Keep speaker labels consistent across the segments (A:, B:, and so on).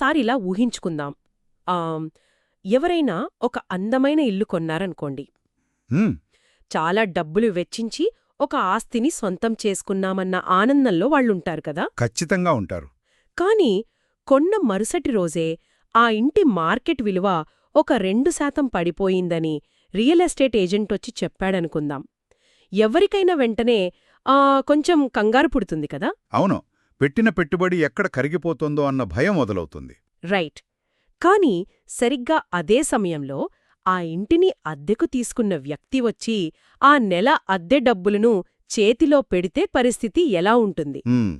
A: ఒకసారిలా ఊహించుకుందాం. ఆమ్, ఎవరైనా ఒక అందమైన ఇల్లు కొన్నారనుకోండి.
B: హ్మ్,
A: చాలా డబ్బులు వెచ్చించి ఒక ఆస్తిని సొంతం చేసుకున్నామన్న ఆనందంలో వాళ్ళుంటారు కదా.
B: ఖచ్చితంగా ఉంటారు.
A: కాని కొన్న మరుసటి రోజే ఆ ఇంటి మార్కెట్ విలువ ఒక 2% పడిపోయిందని రియల్ ఎస్టేట్ ఏజెంటొచ్చి చెప్పాడనుకుందాం. ఎవరికైనా వెంటనే కొంచెం కంగారు పుడుతుంది కదా.
B: అవును, పెట్టిన పెట్టుబడి ఎక్కడ కరిగిపోతుందో అన్న భయం మొదలవుతుంది.
A: రైట్. కాని సరిగ్గా అదే సమయంలో ఆ ఇంటిని అద్దెకు తీసుకున్న వ్యక్తి వచ్చి ఆ నెల అద్దె డబ్బులను చేతిలో పెడితే పరిస్థితి ఎలా ఉంటుంది?
B: హ్మ్,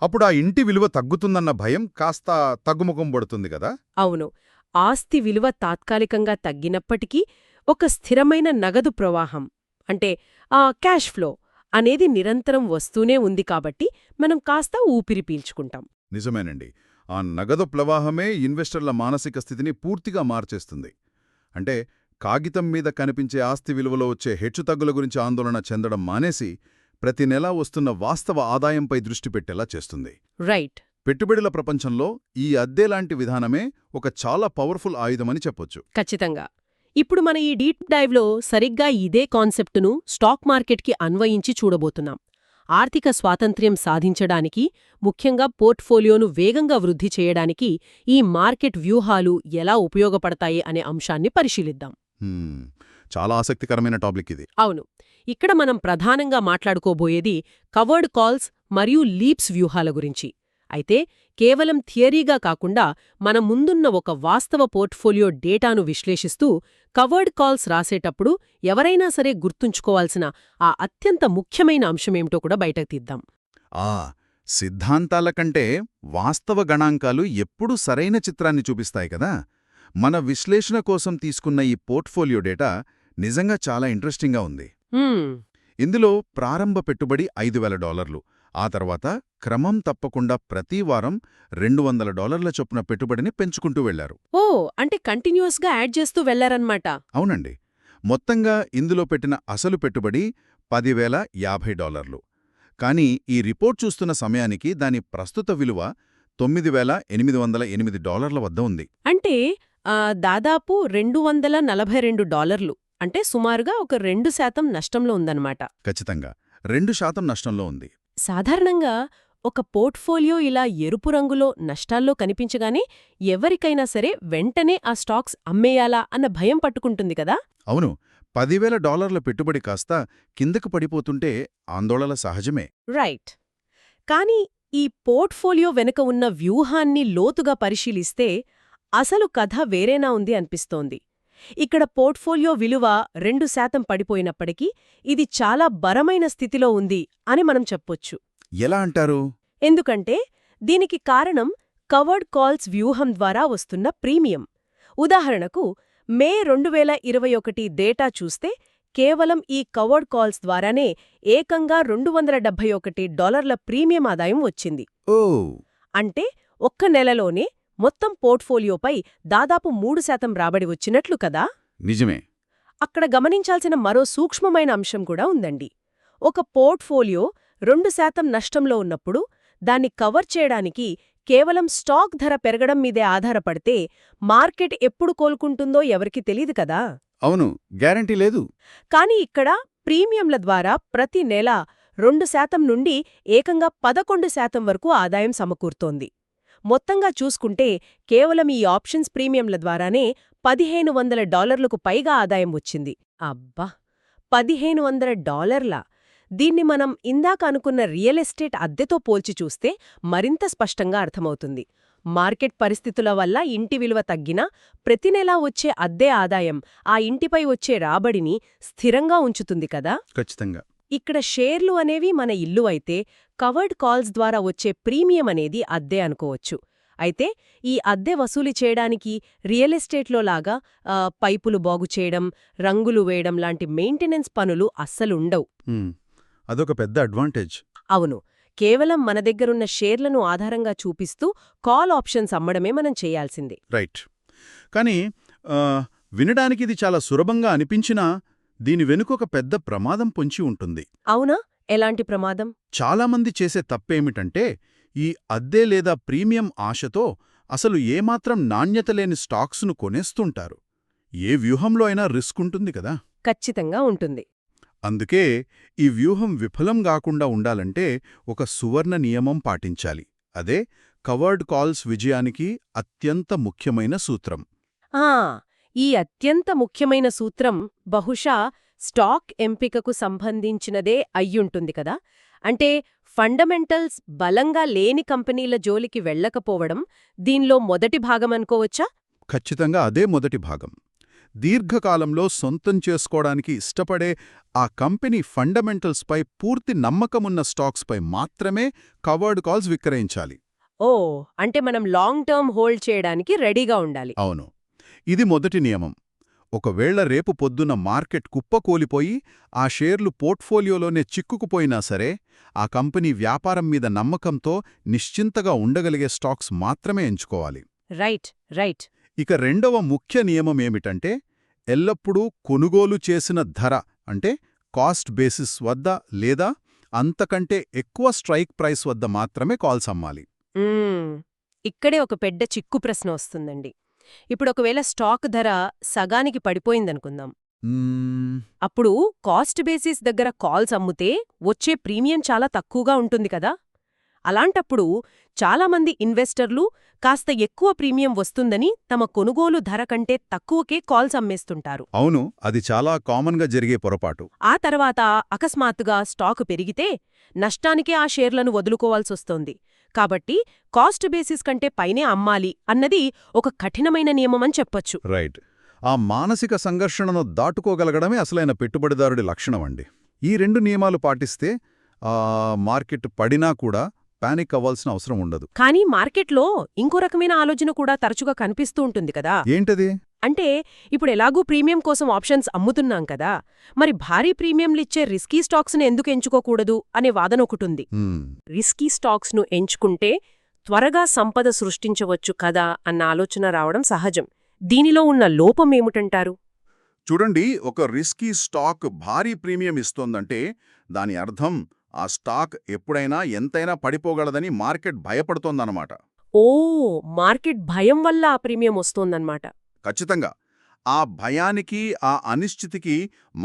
B: అప్పుడు ఆ ఇంటి విలువ తగ్గుతుందన్న భయం కాస్త తగ్గుముఖం పడుతుంది కదా.
A: అవును. ఆస్తి విలువ తాత్కాలికంగా తగ్గినప్పటికీ ఒక స్థిరమైన నగదు ప్రవాహం, అంటే క్యాష్ ఫ్లో అనేది నిరంతరం వస్తూనే ఉంది కాబట్టి మనం కాస్త ఊపిరి పీల్చుకుంటాం.
B: నిజమేనండి. ఆ నగదు ప్రవాహమే ఇన్వెస్టర్ల మానసిక స్థితిని పూర్తిగా మార్చేస్తుంది. అంటే కాగితం మీద కనిపించే ఆస్తి విలువలో వచ్చే హెచ్చుతగ్గుల గురించి ఆందోళన చెందడం మానేసి ప్రతి నెలా వస్తున్న వాస్తవ ఆదాయంపై దృష్టి పెట్టేలా చేస్తుంది.
A: రైట్.
B: పెట్టుబడుల ప్రపంచంలో ఈ అద్దెలాంటి విధానమే ఒక చాలా పవర్ఫుల్ ఆయుధమని చెప్పొచ్చు.
A: ఖచ్చితంగా. ఇప్పుడు మన ఈ డీప్ డైవ్లో సరిగ్గా ఇదే కాన్సెప్టును స్టాక్ మార్కెట్కి అన్వయించి చూడబోతున్నాం. ఆర్థిక స్వాతంత్ర్యం సాధించడానికి, ముఖ్యంగా పోర్ట్ఫోలియోను వేగంగా వృద్ధి చేయడానికి ఈ మార్కెట్ వ్యూహాలు ఎలా ఉపయోగపడతాయి అనే అంశాన్ని పరిశీలిద్దాం.
B: హ్మ్, చాలా ఆసక్తికరమైన టాపిక్ ఇది.
A: అవును. ఇక్కడ మనం ప్రధానంగా మాట్లాడుకోబోయేది కవర్డ్ కాల్స్ మరియు లీప్స్ వ్యూహాల గురించి. అయితే కేవలం థియరీగా కాకుండా మన ముందున్న ఒక వాస్తవ పోర్ట్ఫోలియో డేటాను విశ్లేషిస్తూ కవర్డ్ కాల్స్ రాసేటప్పుడు ఎవరైనా సరే గుర్తుంచుకోవాల్సిన ఆ అత్యంత ముఖ్యమైన అంశమేమిటో కూడా బయటకు తీద్దాం.
B: ఆ సిద్ధాంతాల కంటే వాస్తవ గణాంకాలు ఎప్పుడూ సరైన చిత్రాన్ని చూపిస్తాయి కదా. మన విశ్లేషణ కోసం తీసుకున్న ఈ పోర్ట్ఫోలియో డేటా నిజంగా చాలా ఇంట్రెస్టింగ్గా ఉంది.
A: హ్మ్.
B: ఇందులో ప్రారంభ పెట్టుబడి $5,000, ఆ తర్వాత క్రమం తప్పకుండా ప్రతి వారం $200 చొప్పున పెట్టుబడిని పెంచుకుంటూ వెళ్లారు.
A: ఓ, అంటే కంటిన్యూస్గా యాడ్ చేస్తూ వెళ్లారన్నమాట.
B: అవునండి, మొత్తంగా ఇందులో పెట్టిన అసలు పెట్టుబడి $10,050. కానీ ఈ రిపోర్ట్ చూస్తున్న సమయానికి దాని ప్రస్తుత విలువ $9,808 వద్ద ఉంది.
A: అంటే దాదాపు $242, అంటే సుమారుగా ఒక 2% నష్టంలో ఉందన్నమాట.
B: ఖచ్చితంగా 2% నష్టంలో ఉంది.
A: సాధారణంగా ఒక పోర్ట్ఫోలియో ఇలా ఎరుపు రంగులో నష్టాల్లో కనిపించగానే ఎవరికైనా సరే వెంటనే ఆ స్టాక్స్ అమ్మేయాలా అన్న భయం పట్టుకుంటుంది కదా.
B: అవును, $10,000 పెట్టుబడి కాస్త కిందకు పడిపోతుంటే ఆందోళన సహజమే.
A: రైట్. కానీ ఈ పోర్ట్ఫోలియో వెనుక ఉన్న వ్యూహాన్ని లోతుగా పరిశీలిస్తే అసలు కథ వేరేనా ఉంది అనిపిస్తోంది. ఇక్కడ పోర్ట్ఫోలియో విలువ 2% పడిపోయినప్పటికీ ఇది చాలా బలమైన స్థితిలో ఉంది అని మనం చెప్పొచ్చు.
B: ఎలా అంటారు?
A: ఎందుకంటే దీనికి కారణం కవర్డ్ కాల్స్ వ్యూహం ద్వారా వస్తున్న ప్రీమియం. ఉదాహరణకు మే 2021 డేటా చూస్తే కేవలం ఈ కవర్డ్ కాల్స్ ద్వారానే ఏకంగా $271 ప్రీమియం ఆదాయం వచ్చింది.
B: ఓ,
A: అంటే ఒక్క నెలలోనే మొత్తం పోర్ట్ఫోలియోపై దాదాపు 3% రాబడి వచ్చినట్లు కదా.
B: నిజమే.
A: అక్కడ గమనించాల్సిన మరో సూక్ష్మమైన అంశం కూడా ఉందండి. ఒక పోర్ట్ఫోలియో 2% నష్టంలో ఉన్నప్పుడు దాన్ని కవర్ చేయడానికి కేవలం స్టాక్ ధర పెరగడం మీదే ఆధారపడితే మార్కెట్ ఎప్పుడు కోలుకుంటుందో ఎవరికీ తెలీదు కదా.
B: అవును, గ్యారంటీ లేదు.
A: కాని ఇక్కడ ప్రీమియంల ద్వారా ప్రతి నెల 2% నుండి ఏకంగా 11% వరకు ఆదాయం సమకూరుతోంది. మొత్తంగా చూసుకుంటే కేవలం ఈ ఆప్షన్స్ ప్రీమియంల ద్వారానే $1,500కు పైగా ఆదాయం వచ్చింది. అబ్బా, $1,500! దీన్ని మనం ఇందాక అనుకున్న రియల్ ఎస్టేట్ అద్దెతో పోల్చి చూస్తే మరింత స్పష్టంగా అర్థమవుతుంది. మార్కెట్ పరిస్థితుల వల్ల ఇంటి విలువ తగ్గినా ప్రతి నెలా వచ్చే అద్దె ఆదాయం ఆ ఇంటిపై వచ్చే రాబడిని స్థిరంగా ఉంచుతుంది కదా.
B: ఖచ్చితంగా.
A: ఇక్కడ షేర్లు అనేవి మన ఇల్లు అయితే కవర్డ్ కాల్స్ ద్వారా వచ్చే ప్రీమియం అనేది అద్దె అనుకోవచ్చు. అయితే ఈ అద్దె వసూలు చేయడానికి రియల్ ఎస్టేట్లో లాగా పైపులు బాగుచేయడం, రంగులు వేయడం లాంటి మెయింటెనెన్స్ పనులు అస్సలుండవు.
B: అదొక పెద్ద అడ్వాంటేజ్.
A: అవును, కేవలం మన దగ్గరున్న షేర్లను ఆధారంగా చూపిస్తూ కాల్ ఆప్షన్స్ అమ్మడమే మనం చేయాల్సింది.
B: రైట్. కానీ వినడానికి ఇది చాలా సులభంగా అనిపించినా దీని వెనుకొక పెద్ద ప్రమాదం పొంచి ఉంటుంది.
A: అవునా? ఎలాంటి ప్రమాదం?
B: చాలామంది చేసే తప్పేమిటంటే ఈ అద్దె లేదా ప్రీమియం ఆశతో అసలు ఏమాత్రం నాణ్యత లేని స్టాక్స్ను కొనేస్తుంటారు. ఏ వ్యూహంలో అయినా రిస్క్ ఉంటుంది కదా.
A: ఖచ్చితంగా ఉంటుంది.
B: అందుకే ఈ వ్యూహం విఫలం గాకుండా ఉండాలంటే ఒక సువర్ణ నియమం పాటించాలి. అదే కవర్డ్ కాల్స్ విజయానికి అత్యంత ముఖ్యమైన సూత్రం.
A: ఆ ఈ అత్యంత ముఖ్యమైన సూత్రం బహుశా స్టాక్ ఎంపికకు సంబంధించినదే అయ్యుంటుంది కదా. అంటే ఫండమెంటల్స్ బలంగా లేని కంపెనీల జోలికి వెళ్లకపోవడం దీనిలో మొదటి భాగమనుకోవచ్చా?
B: ఖచ్చితంగా అదే మొదటి భాగం. దీర్ఘకాలంలో సొంతం చేసుకోవడానికి ఇష్టపడే ఆ కంపెనీ ఫండమెంటల్స్పై పూర్తి నమ్మకమున్న స్టాక్స్పై మాత్రమే కవర్డ్ కాల్స్ విక్రయించాలి.
A: ఓ అంటే మనం లాంగ్ టర్మ్ హోల్డ్ చేయడానికి రెడీగా ఉండాలి.
B: అవును, ఇది మొదటి నియమం. ఒకవేళ రేపు పొద్దున మార్కెట్ కుప్పకూలిపోయి ఆ షేర్లు పోర్ట్ఫోలియోలోనే చిక్కుకుపోయినా సరే, ఆ కంపెనీ వ్యాపారం మీద నమ్మకంతో నిశ్చింతగా ఉండగలిగే స్టాక్స్ మాత్రమే ఎంచుకోవాలి.
A: Right right.
B: ఇక రెండవ ముఖ్య నియమమేమిటంటే, ఎల్లప్పుడూ కొనుగోలు చేసిన ధర అంటే కాస్ట్ బేసిస్ వద్ద లేదా అంతకంటే ఎక్కువ స్ట్రైక్ ప్రైస్ వద్ద మాత్రమే కాల్స్ అమ్మాలి.
A: ఇక్కడే ఒక పెద్ద చిక్కు ప్రశ్న వస్తుందండి. ఇప్పుడు ఒకవేళ స్టాక్ ధర సగానికి పడిపోయిందనుకుందాం. అప్పుడు కాస్ట్ బేసిస్ దగ్గర కాల్స్ అమ్ముతే వచ్చే ప్రీమియం చాలా తక్కువగా ఉంటుంది కదా. అలాంటప్పుడు చాలామంది ఇన్వెస్టర్లు కాస్త ఎక్కువ ప్రీమియం వస్తుందని తమ కొనుగోలు ధర కంటే తక్కువకే కాల్స్ అమ్మేస్తుంటారు.
B: అవును, అది చాలా కామన్గా జరిగే పొరపాటు.
A: ఆ తర్వాత అకస్మాత్తుగా స్టాకు పెరిగితే నష్టానికే ఆ షేర్లను వదులుకోవాల్సొస్తోంది. కాబట్టి కాస్ట్ బేసిస్ కంటే పైనే అమ్మాలి అన్నది ఒక కఠినమైన నియమమని చెప్పొచ్చు.
B: రైట్. ఆ మానసిక సంఘర్షణను దాటుకోగలగడమే అసలైన పెట్టుబడిదారుడి లక్షణమండి. ఈ రెండు నియమాలు పాటిస్తే మార్కెట్ పడినా కూడా పానిక్ అవ్వాల్సిన అవసరం ఉండదు.
A: కానీ మార్కెట్లో ఇంకో రకమైన ఆలోచన కూడా తరచుగా కనిపిస్తూ ఉంటుంది కదా.
B: ఏంటది?
A: అంటే ఇప్పుడు ఎలాగూ ప్రీమియం కోసం ఆప్షన్స్ అమ్ముతున్నాం కదా, మరి భారీ ప్రీమియంలిచ్చే రిస్కీ స్టాక్స్ను ఎందుకు ఎంచుకోకూడదు అనే వాదన ఒకటుంది. రిస్కీ స్టాక్స్ను ఎంచుకుంటే త్వరగా సంపద సృష్టించవచ్చు కదా అన్న ఆలోచన రావడం సహజం. దీనిలో ఉన్న లోపమేమిటంటారు?
B: చూడండి, ఒక రిస్కీ స్టాక్ భారీ ప్రీమియం ఇస్తోందంటే దాని అర్థం ఆ స్టాక్ ఎప్పుడైనా ఎంతైనా పడిపోగలదని మార్కెట్ భయపడుతోందన్నమాట.
A: ఓ మార్కెట్ భయం వల్ల ఆ ప్రీమియం వస్తోందన్నమాట.
B: ఖచ్చితంగా. ఆ భయానికి, ఆ అనిశ్చితికి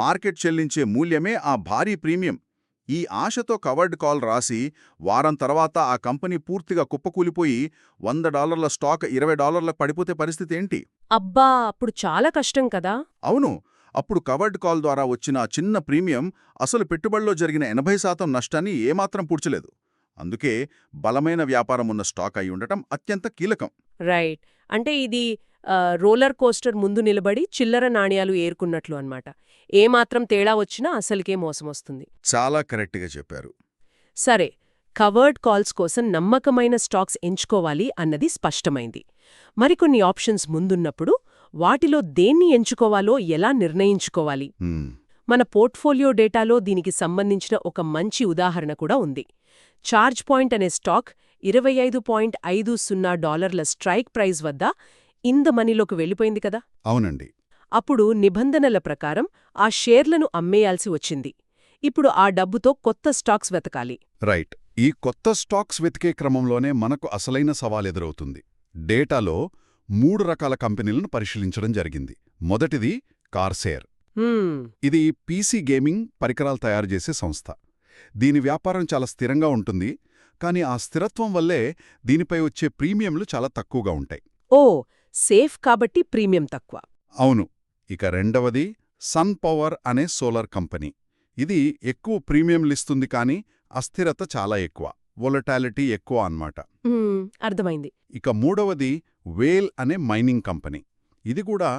B: మార్కెట్ చెల్లించే మూల్యమే ఆ భారీ ప్రీమియం. ఈ ఆశతో కవర్డ్ కాల్ రాసి వారం తర్వాత ఆ కంపెనీ పూర్తిగా కుప్పకూలిపోయి $100 స్టాక్ $20 పడిపోతే పరిస్థితి ఏంటి?
A: అబ్బా, అప్పుడు చాలా కష్టం కదా.
B: అవును, అప్పుడు కవర్డ్ కాల్ ద్వారా వచ్చిన ఆ చిన్న ప్రీమియం అసలు పెట్టుబడిలో జరిగిన 80% నష్టాన్ని ఏమాత్రం పూడ్చలేదు. అందుకే బలమైన వ్యాపారం ఉన్న స్టాక్ అయి ఉండటం అత్యంత కీలకం.
A: రైట్. అంటే ఇది రోలర్ కోస్టర్ ముందు నిలబడి చిల్లర నాణ్యాలు ఏరుకున్నట్లు అన్నమాట. ఏమాత్రం తేడా వచ్చినా అసలుకే మోసమొస్తుంది.
B: చాలా కరెక్ట్గా చెప్పారు.
A: సరే, కవర్డ్ కాల్స్ కోసం నమ్మకమైన స్టాక్స్ ఎంచుకోవాలి అన్నది స్పష్టమైంది. మరికొన్ని ఆప్షన్స్ ముందున్నప్పుడు వాటిలో దేన్ని ఎంచుకోవాలో ఎలా నిర్ణయించుకోవాలి? మన పోర్ట్ఫోలియో డేటాలో దీనికి సంబంధించిన ఒక మంచి ఉదాహరణ కూడా ఉంది. చార్జ్ పాయింట్ అనే స్టాక్ $25.50 స్ట్రైక్ ప్రైస్ వద్ద ఇన్ ద మనీలోకి వెళ్ళిపోయింది కదా.
B: అవునండి.
A: అప్పుడు నిబంధనల ప్రకారం ఆ షేర్లను అమ్మేయాల్సి వచ్చింది. ఇప్పుడు ఆ డబ్బుతో కొత్త స్టాక్స్ వెతకాలి.
B: రైట్. ఈ కొత్త స్టాక్స్ వెతికే క్రమంలోనే మనకు అసలైన సవాలెదురవుతుంది. డేటాలో 3 రకాల కంపెనీలను పరిశీలించడం జరిగింది. మొదటిది కార్సేర్. ఇది పీసీ గేమింగ్ పరికరాలు తయారు చేసే సంస్థ. దీని వ్యాపారం చాలా స్థిరంగా ఉంటుంది, కానీ ఆ స్థిరత్వం వల్లే దీనిపై వచ్చే ప్రీమియంలు చాలా తక్కువగా ఉంటాయి.
A: ఓ, సేఫ్ కాబట్టి ప్రీమియం తక్కువ.
B: అవును. ఇక రెండవది సన్ పవర్ అనే సోలార్ కంపెనీ. ఇది ఎక్కువ ప్రీమియంలిస్తుంది, కానీ అస్థిరత చాలా ఎక్కువ, వొలటాలిటీ ఎక్కువ అన్నమాట.
A: అర్థమైంది.
B: ఇక మూడవది వేల్ అనే మైనింగ్ కంపెనీ. ఇది కూడా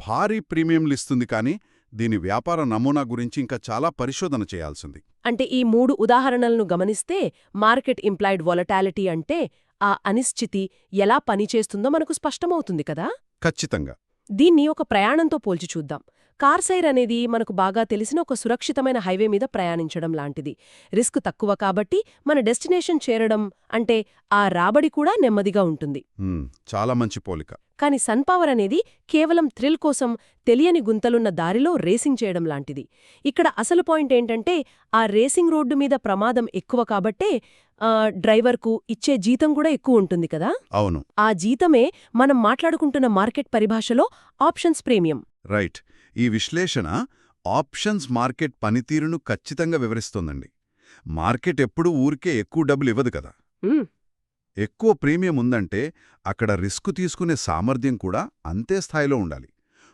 B: భారీ ప్రీమియంలిస్తుంది, కానీ దీని వ్యాపార నమూనా గురించి ఇంకా చాలా పరిశోధన చేయాల్సింది.
A: అంటే ఈ 3 ఉదాహరణలను గమనిస్తే మార్కెట్ ఇంప్లాయిడ్ వొలటాలిటీ అంటే ఆ అనిశ్చితి ఎలా పనిచేస్తుందో మనకు స్పష్టమవుతుంది కదా.
B: ఖచ్చితంగా.
A: దీన్ని ఒక ప్రయాణంతో పోల్చి చూద్దాం. కార్ సైర్ అనేది మనకు బాగా తెలిసిన ఒక సురక్షితమైన హైవే మీద ప్రయాణించడం లాంటిది. రిస్క్ తక్కువ కాబట్టి మన డెస్టినేషన్ చేరడం అంటే ఆ రాబడి కూడా నెమ్మదిగా ఉంటుంది.
B: చాలా మంచి పోలిక.
A: కాని సన్పవర్ అనేది కేవలం థ్రిల్ కోసం తెలియని గుంతలున్న దారిలో రేసింగ్ చేయడం లాంటిది. ఇక్కడ అసలు పాయింట్ ఏంటంటే ఆ రేసింగ్ రోడ్డు మీద ప్రమాదం ఎక్కువ కాబట్టే డ్రైవర్కు ఇచ్చే జీతం కూడా ఎక్కువ ఉంటుంది కదా.
B: అవును.
A: ఆ జీతమే మనం మాట్లాడుకుంటున్న మార్కెట్ పరిభాషలో ఆప్షన్స్ ప్రీమియం.
B: రైట్. ఈ విశ్లేషణ ఆప్షన్స్ మార్కెట్ పనితీరును ఖచ్చితంగా వివరిస్తోందండి. మార్కెట్ ఎప్పుడూ ఊరికే ఎక్కువ డబ్బులు ఇవ్వదు కదా. ఎక్కువ ప్రీమియం ఉందంటే అక్కడ రిస్క్ తీసుకునే సామర్థ్యం కూడా అంతే స్థాయిలో ఉండాలి.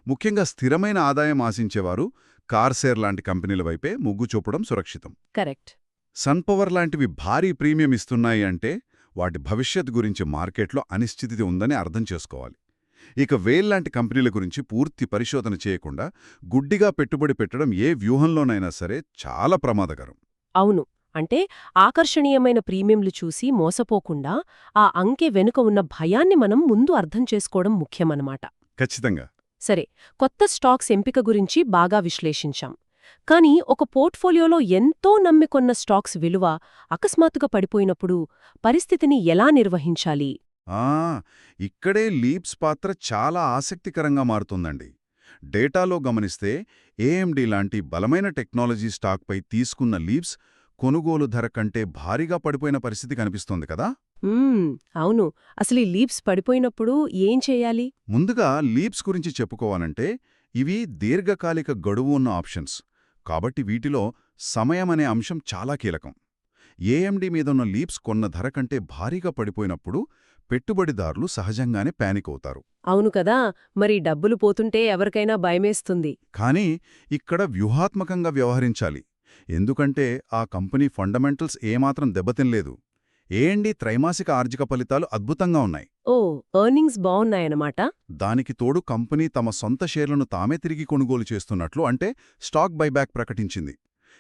B: ముఖ్యంగా స్థిరమైన ఆదాయం ఆశించేవారు కార్సేర్ లాంటి కంపెనీల వైపే మొగ్గు చూపడం సురక్షితం.
A: కరెక్ట్.
B: సన్పవర్ లాంటివి భారీ ప్రీమియం ఇస్తున్నాయి అంటే వాటి భవిష్యత్ గురించి మార్కెట్లో అనిశ్చితి ఉందని అర్థం చేసుకోవాలి. ఇక వేల్ లాంటి కంపెనీల గురించి పూర్తి పరిశోధన చేయకుండా గుడ్డిగా పెట్టుబడి పెట్టడం ఏ వ్యూహంలోనైనా సరే చాలా ప్రమాదకరం.
A: అవును. అంటే ఆకర్షణీయమైన ప్రీమియంలు చూసి మోసపోకుండా ఆ అంకె వెనుక ఉన్న భయాన్ని మనం ముందు అర్థం చేసుకోవడం ముఖ్యమన్నమాట.
B: ఖచ్చితంగా.
A: సరే, కొత్త స్టాక్స్ ఎంపిక గురించి బాగా విశ్లేషించాం. కానీ ఒక పోర్ట్ఫోలియోలో ఎంతో నమ్మికొన్న స్టాక్స్ విలువ అకస్మాత్తుగా పడిపోయినప్పుడు పరిస్థితిని ఎలా నిర్వహించాలి?
B: ఇక్కడే లీప్స్ పాత్ర చాలా ఆసక్తికరంగా మారుతుందండి. డేటాలో గమనిస్తే ఏఎండి లాంటి బలమైన టెక్నాలజీ స్టాక్పై తీసుకున్న లీప్స్ కొనుగోలు ధర కంటే భారీగా పడిపోయిన పరిస్థితి కనిపిస్తోంది కదా.
A: అవును. అసలు ఈ లీప్స్ పడిపోయినప్పుడు ఏం చేయాలి?
B: ముందుగా లీప్స్ గురించి చెప్పుకోవాలంటే ఇవి దీర్ఘకాలిక గడువు ఉన్న ఆప్షన్స్ కాబట్టి వీటిలో సమయమనే అంశం చాలా కీలకం. ఏఎండి మీదున్న లీప్స్ కొన్న ధర కంటే భారీగా పడిపోయినప్పుడు పెట్టుబడిదారులు సహజంగానే పానిక్ అవుతారు.
A: అవును కదా. మరి డబ్బులు పోతుంటే ఎవరికైనా భయమేస్తుంది.
B: కానీ ఇక్కడ వ్యూహాత్మకంగా వ్యవహరించాలి. ఎందుకంటే ఆ కంపెనీ ఫండమెంటల్స్ ఏమాత్రం దెబ్బతినలేదు. ఏఎండి త్రైమాసిక ఆర్థిక ఫలితాలు అద్భుతంగా ఉన్నాయి.
A: ఎర్నింగ్స్ బావున్నాయన్నమాట.
B: దానికి తోడు కంపెనీ తమ సొంత షేర్లను తామే తిరిగి కొనుగోలు చేస్తున్నట్లు అంటే స్టాక్ బైబ్యాక్ ప్రకటించింది.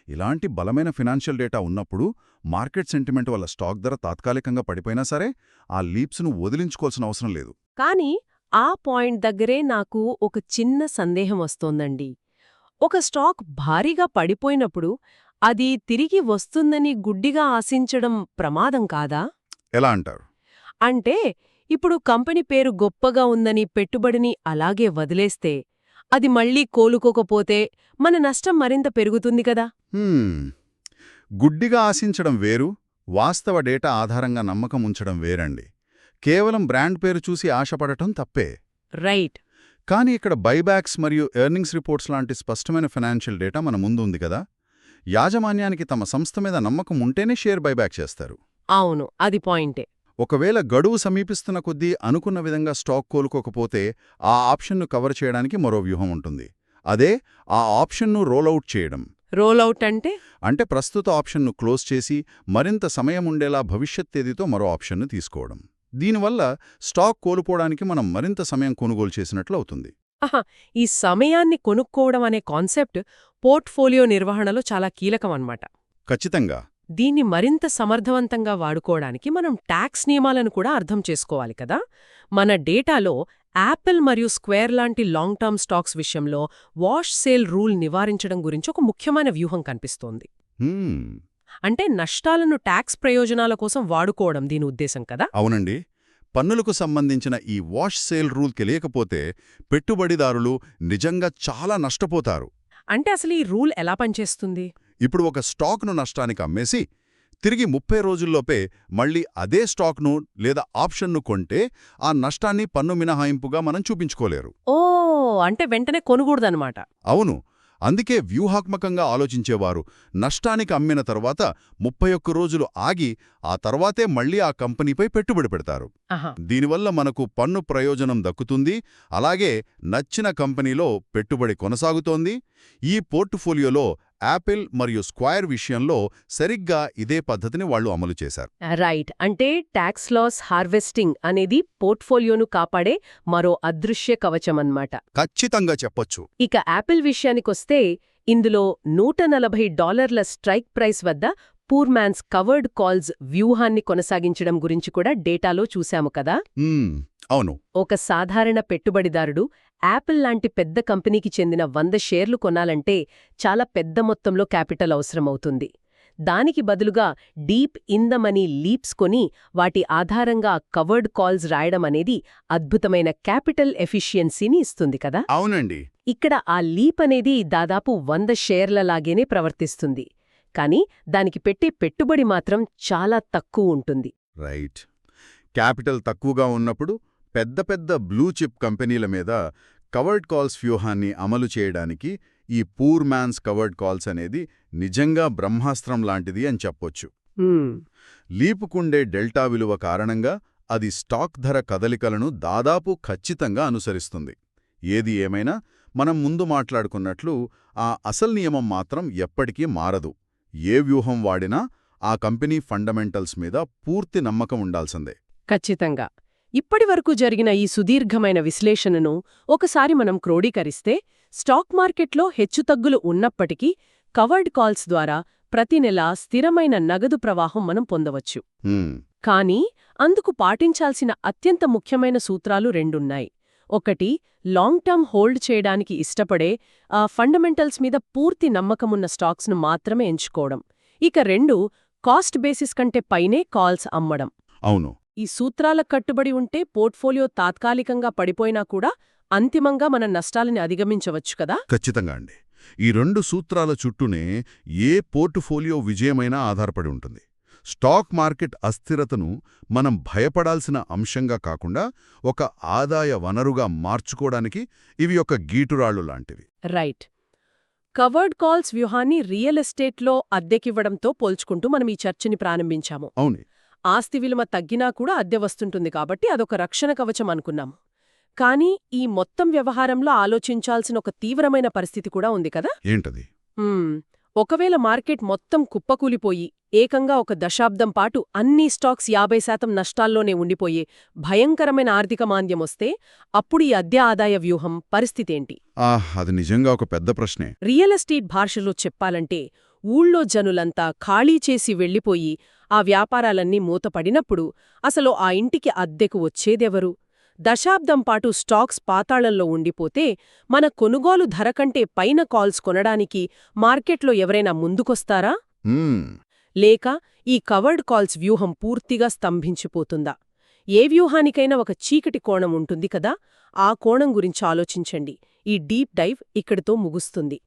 B: ఇలాంటి బలమైన ఫినాన్షియల్ డేటా ఉన్నప్పుడు మార్కెట్ సెంటిమెంట్ వల్ల స్టాక్ ధర తాత్కాలికంగా పడిపోయినా సరే ఆ లీప్స్ను వదిలించుకోవాల్సిన అవసరం లేదు.
A: కానీ ఆ పాయింట్ దగ్గరే నాకు ఒక చిన్న సందేహం వస్తోందండి. ఒక స్టాక్ భారీగా పడిపోయినప్పుడు అది తిరిగి వస్తుందని గుడ్డిగా ఆశించడం ప్రమాదం కాదా?
B: ఎలా అంటారు?
A: అంటే ఇప్పుడు కంపెనీ పేరు గొప్పగా ఉందని పెట్టుబడిని అలాగే వదిలేస్తే అది మళ్లీ కోలుకోకపోతే మన నష్టం మరింత పెరుగుతుంది కదా.
B: గుడ్డిగా ఆశించడం వేరు, వాస్తవ డేటా ఆధారంగా నమ్మకం ఉంచడం వేరండి. కేవలం బ్రాండ్ పేరు చూసి ఆశపడటం తప్పే.
A: రైట్.
B: కానీ ఇక్కడ బైబ్యాక్స్ మరియు ఎర్నింగ్స్ రిపోర్ట్స్ లాంటి స్పష్టమైన ఫైనాన్షియల్ డేటా మన ముందు ఉంది కదా. యాజమాన్యానికి తమ సంస్థ మీద నమ్మకం ఉంటేనే షేర్ బైబ్యాక్ చేస్తారు.
A: అవును, అది పాయింటే.
B: ఒకవేళ గడువు సమీపిస్తున్న కొద్దీ అనుకున్న విధంగా స్టాక్ కోలుకోకపోతే ఆ ఆప్షన్ను కవర్ చేయడానికి మరో వ్యూహం ఉంటుంది. అదే ఆ ఆప్షన్ను రోలౌట్ చేయడం.
A: రోలౌట్ అంటే
B: ప్రస్తుత ఆప్షన్ను క్లోజ్ చేసి మరింత సమయం ఉండేలా భవిష్యత్ తేదీతో మరో ఆప్షన్ను తీసుకోవడం. దీనివల్ల స్టాక్ కోల్పోవడానికి మనం మరింత సమయం కొనుగోలు చేసినట్లు అవుతుంది.
A: ఈ సమయాన్ని కొనుక్కోవడం అనే కాన్సెప్ట్ పోర్ట్ఫోలియో నిర్వహణలో చాలా కీలకమన్నమాట.
B: ఖచ్చితంగా.
A: దీన్ని మరింత సమర్థవంతంగా వాడుకోవడానికి మనం ట్యాక్స్ నియమాలను కూడా అర్థం చేసుకోవాలి కదా. మన డేటాలో యాపిల్ మరియు స్క్వేర్ లాంటి లాంగ్ టర్మ్ స్టాక్స్ విషయంలో వాష్ సేల్ రూల్ నివారించడం గురించి ఒక ముఖ్యమైన వ్యూహం కనిపిస్తోంది. అంటే నష్టాలను ట్యాక్స్ ప్రయోజనాల కోసం వాడుకోవడం దీని ఉద్దేశం కదా.
B: అవునండి. పన్నులకు సంబంధించిన ఈ వాష్ సేల్ రూల్ తెలియకపోతే పెట్టుబడిదారులు నిజంగా చాలా నష్టపోతారు.
A: అంటే అసలు ఈ రూల్ ఎలా పనిచేస్తుంది?
B: ఇప్పుడు ఒక స్టాక్ను నష్టానికి అమ్మేసి తిరిగి 30 రోజుల్లోపే మళ్ళీ అదే స్టాక్ను లేదా ఆప్షన్ను కొంటే ఆ నష్టాన్ని పన్ను మినహాయింపుగా మనం చూపించుకోలేరు.
A: అంటే వెంటనే కొనకూడదన్నమాట.
B: అవును. అందుకే వ్యూహాత్మకంగా ఆలోచించేవారు నష్టానికి అమ్మిన తర్వాత 31 రోజులు ఆగి ఆ తర్వాతే మళ్లీ ఆ కంపెనీపై పెట్టుబడి పెడతారు. దీనివల్ల మనకు పన్ను ప్రయోజనం దక్కుతుంది, అలాగే నచ్చిన కంపెనీలో పెట్టుబడి కొనసాగుతోంది. ఈ పోర్ట్ఫోలియోలో యాపిల్ మరియు స్క్వేర్ విషయంలో సరిగ్గా ఇదే పద్ధతిని వాళ్లు అమలు చేశారు.
A: రైట్. అంటే ట్యాక్స్ లాస్ హార్వెస్టింగ్ అనేది పోర్ట్ఫోలియోను కాపాడే మరో అదృశ్య కవచమన్నమాట.
B: ఖచ్చితంగా చెప్పొచ్చు.
A: ఇక యాపిల్ విషయానికొస్తే ఇందులో $140 స్ట్రైక్ ప్రైస్ వద్ద పూర్ మ్యాన్స్ కవర్డ్ కాల్స్ వ్యూహాన్ని కొనసాగించడం గురించి కూడా డేటాలో చూశాము కదా.
B: అవును.
A: ఒక సాధారణ పెట్టుబడిదారుడు యాపిల్ లాంటి పెద్ద కంపెనీకి చెందిన 100 షేర్లు కొనాలంటే చాలా పెద్ద మొత్తంలో క్యాపిటల్ అవసరమవుతుంది. దానికి బదులుగా డీప్ ఇన్ ద మనీ లీప్స్ కొని వాటి ఆధారంగా కవర్డ్ కాల్స్ రాయడం అనేది అద్భుతమైన క్యాపిటల్ ఎఫిషియన్సీని ఇస్తుంది కదా.
B: అవునండి.
A: ఇక్కడ ఆ లీప్ అనేది దాదాపు 100 షేర్లలాగేనే ప్రవర్తిస్తుంది. కానీ దానికి పెట్టే పెట్టుబడి మాత్రం చాలా తక్కువ ఉంటుంది.
B: రైట్. క్యాపిటల్ తక్కువగా ఉన్నప్పుడు పెద్ద పెద్ద బ్లూ చిప్ కంపెనీల మీద కవర్డ్ కాల్స్ వ్యూహాన్ని అమలు చేయడానికి ఈ పూర్ మ్యాన్స్ కవర్డ్ కాల్స్ అనేది నిజంగా బ్రహ్మాస్త్రం లాంటిది అని చెప్పొచ్చు. లీపుకుండే డెల్టా విలువ కారణంగా అది స్టాక్ ధర కదలికలను దాదాపు ఖచ్చితంగా అనుసరిస్తుంది. ఏది ఏమైనా మనం ముందు మాట్లాడుకున్నట్లు ఆ అసలు నియమం మాత్రం ఎప్పటికీ మారదు. ఏ వ్యూహం వాడినా ఆ కంపెనీ ఫండమెంటల్స్ మీద పూర్తి నమ్మకం ఉండాల్సిందే.
A: ఖచ్చితంగా. ఇప్పటివరకు జరిగిన ఈ సుదీర్ఘమైన విశ్లేషణను ఒకసారి మనం క్రోడీకరిస్తే స్టాక్ మార్కెట్లో హెచ్చుతగ్గులు ఉన్నప్పటికీ కవర్డ్ కాల్స్ ద్వారా ప్రతి నెలా స్థిరమైన నగదు ప్రవాహం మనం పొందవచ్చు. కానీ అందుకు పాటించాల్సిన అత్యంత ముఖ్యమైన సూత్రాలు రెండున్నాయి. ఒకటి, లాంగ్ టర్మ్ హోల్డ్ చేయడానికి ఇష్టపడే ఫండమెంటల్స్ మీద పూర్తి నమ్మకమున్న స్టాక్స్ను మాత్రమే ఎంచుకోవడం. ఇక 2, కాస్ట్ బేసిస్ కంటే పైనే కాల్స్ అమ్మడం.
B: అవును.
A: ఈ సూత్రాలకు కట్టుబడి ఉంటే పోర్ట్ఫోలియో తాత్కాలికంగా పడిపోయినా కూడా అంతిమంగా మన నష్టాలని అధిగమించవచ్చు కదా.
B: ఖచ్చితంగా అండి. ఈ 2 సూత్రాల చుట్టూనే ఏ పోర్టుఫోలియో విజయమైనా ఆధారపడి ఉంటుంది. స్టాక్ మార్కెట్ అస్థిరతను మనం భయపడాల్సిన అంశంగా కాకుండా ఒక ఆదాయ వనరుగా మార్చుకోవడానికి ఇవి ఒక గీటురాళ్లు లాంటివి.
A: రైట్. కవర్డ్ కాల్స్ వ్యూహాన్ని రియల్ ఎస్టేట్లో అద్దెకివ్వడంతో పోల్చుకుంటూ మనం ఈ చర్చని ప్రారంభించాము.
B: అవును.
A: ఆస్తి విలువ తగ్గినా కూడా అద్దె వస్తుంటుంది కాబట్టి అదొక రక్షణ కవచం అనుకున్నాము. కానీ ఈ మొత్తం వ్యవహారంలో ఆలోచించాల్సిన ఒక తీవ్రమైన పరిస్థితి కూడా ఉంది కదా.
B: ఏంటది?
A: ఒకవేళ మార్కెట్ మొత్తం కుప్పకూలిపోయి ఏకంగా ఒక దశాబ్దం పాటు అన్ని స్టాక్స్ 50% నష్టాల్లోనే ఉండిపోయే భయంకరమైన ఆర్థిక మాంద్యమొస్తే అప్పుడు ఈ అద్దె ఆదాయ వ్యూహం పరిస్థితేంటి?
B: అది నిజంగా ఒక పెద్ద ప్రశ్నే.
A: రియల్ ఎస్టేట్ భాషలో చెప్పాలంటే ఊళ్ళో జనులంతా ఖాళీ చేసి వెళ్లిపోయి ఆ వ్యాపారాలన్నీ మూతపడినప్పుడు అసలు ఆ ఇంటికి అద్దెకు వచ్చేదెవరు? దశాబ్దం పాటు స్టాక్స్ పాతాళంలో ఉండిపోతే మన కొనుగోలు ధర కంటే పైన కాల్స్ కొనడానికి మార్కెట్లో ఎవరైనా ముందుకొస్తారా? లేక ఈ కవర్డ్ కాల్స్ వ్యూహం పూర్తిగా స్తంభించిపోతుందా? ఏ వ్యూహానికైనా ఒక చీకటి కోణం ఉంటుంది కదా. ఆ కోణం గురించి ఆలోచించండి. ఈ డీప్ డైవ్ ఇక్కడితో ముగుస్తుంది.